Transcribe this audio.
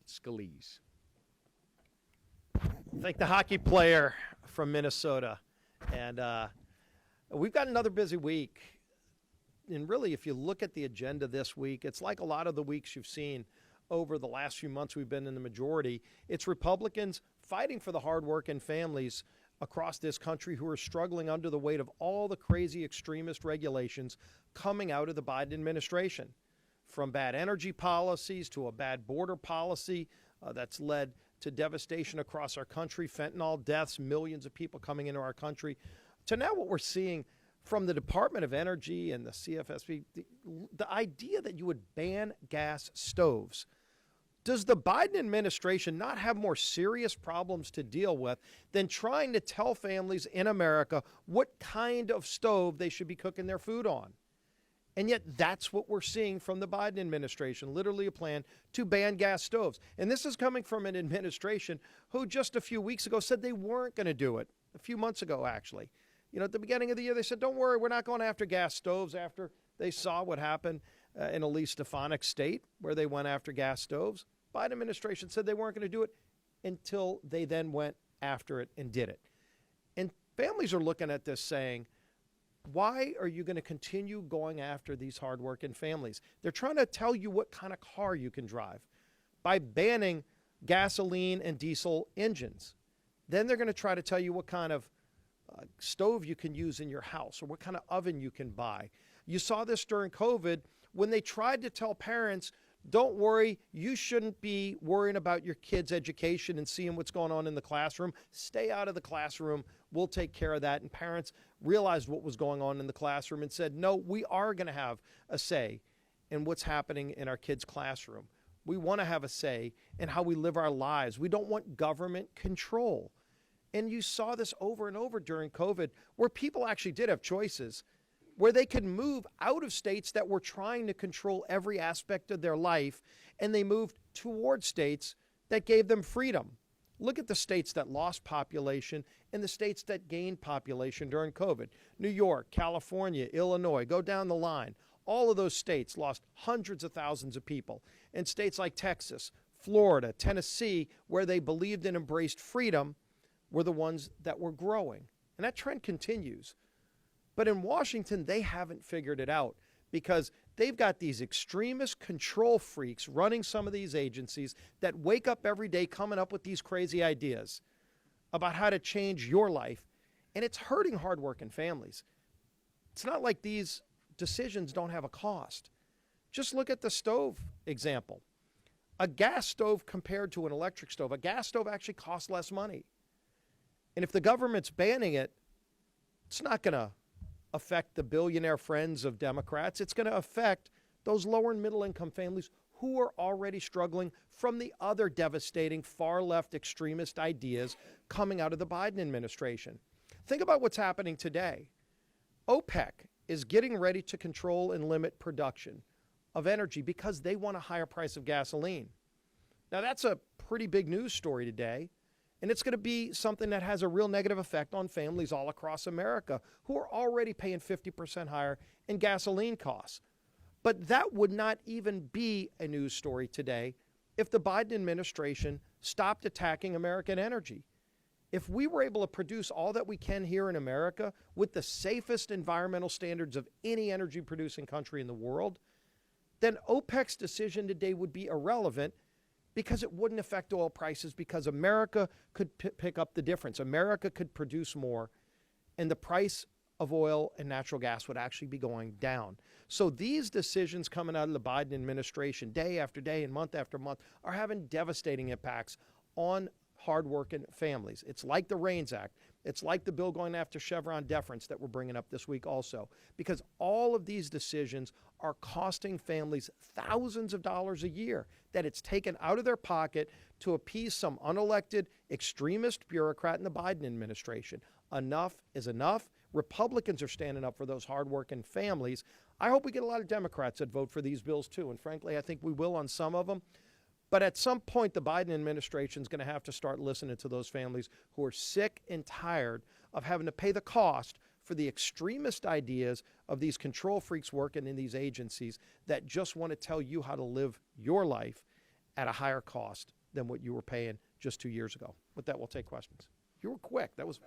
Scalise. Thank the hockey player from Minnesota. And we've got another busy week. And really, if you look at the agenda this week, it's like a lot of the weeks you've seen over the last few months we've been in the majority. It's Republicans fighting for the hardworking families across this country who are struggling under the weight of all the crazy extremist regulations coming out of the Biden administration. From bad energy policies to a bad border policy that's led to devastation across our country, fentanyl deaths, millions of people coming into our country, to now what we're seeing from the Department of Energy and the CFSB, the idea that you would ban gas stoves. Does the Biden administration not have more serious problems to deal with than trying to tell families in America what kind of stove they should be cooking their food on? And yet that's what we're seeing from the Biden administration, literally a plan to ban gas stoves. And this is coming from an administration who just a few weeks ago said they weren't going to do it. A few months ago, actually. You know, at the beginning of the year, they said, don't worry, we're not going after gas stoves, after they saw what happened in Elise Stefanik's state, where they went after gas stoves. Biden administration said they weren't going to do it until they then went after it and did it. And families are looking at this saying, why are you going to continue going after these hardworking families? They're trying to tell you what kind of car you can drive by banning gasoline and diesel engines. Then they're going to try to tell you what kind of stove you can use in your house or what kind of oven you can buy. You saw this during COVID when they tried to tell parents, don't worry, you shouldn't be worrying about your kids' education and seeing what's going on in the classroom. Stay out of the classroom. We'll take care of that. And parents realized what was going on in the classroom and said, no, we are going to have a say in what's happening in our kids' classroom. We want to have a say in how we live our lives. We don't want government control. And you saw this over and over during COVID, where people actually did have choices, where they could move out of states that were trying to control every aspect of their life, and they moved towards states that gave them freedom. Look at the states that lost population and the states that gained population during COVID. New York, California, Illinois, go down the line. All of those states lost hundreds of thousands of people. And states like Texas, Florida, Tennessee, where they believed and embraced freedom, were the ones that were growing. And that trend continues. But in Washington, they haven't figured it out because they've got these extremist control freaks running some of these agencies that wake up every day coming up with these crazy ideas about how to change your life. And it's hurting hardworking families. It's not like these decisions don't have a cost. Just look at the stove example. A gas stove compared to an electric stove, a gas stove actually costs less money. And if the government's banning it, it's not going to affect the billionaire friends of Democrats. It's going to affect those lower and middle income families who are already struggling from the other devastating far left extremist ideas coming out of the Biden administration. Think about what's happening today. OPEC is getting ready to control and limit production of energy because they want a higher price of gasoline. Now, that's a pretty big news story today. And it's going to be something that has a real negative effect on families all across America who are already paying 50% higher in gasoline costs. But that would not even be a news story today if the Biden administration stopped attacking American energy. If we were able to produce all that we can here in America with the safest environmental standards of any energy producing country in the world, then OPEC's decision today would be irrelevant because it wouldn't affect oil prices because America could pick up the difference. America could produce more, and the price of oil and natural gas would actually be going down. So these decisions coming out of the Biden administration day after day and month after month are having devastating impacts on hardworking families. It's like the RAINS Act. It's like the bill going after Chevron deference that we're bringing up this week also, because all of these decisions are costing families thousands of dollars a year that it's taken out of their pocket to appease some unelected extremist bureaucrat in the Biden administration. Enough is enough. Republicans are standing up for those hardworking families. I hope we get a lot of Democrats that vote for these bills too, and frankly, I think we will on some of them. But at some point, the Biden administration is going to have to start listening to those families who are sick and tired of having to pay the cost for the extremist ideas of these control freaks working in these agencies that just want to tell you how to live your life at a higher cost than what you were paying just 2 years ago. With that, we'll take questions. You were quick. That was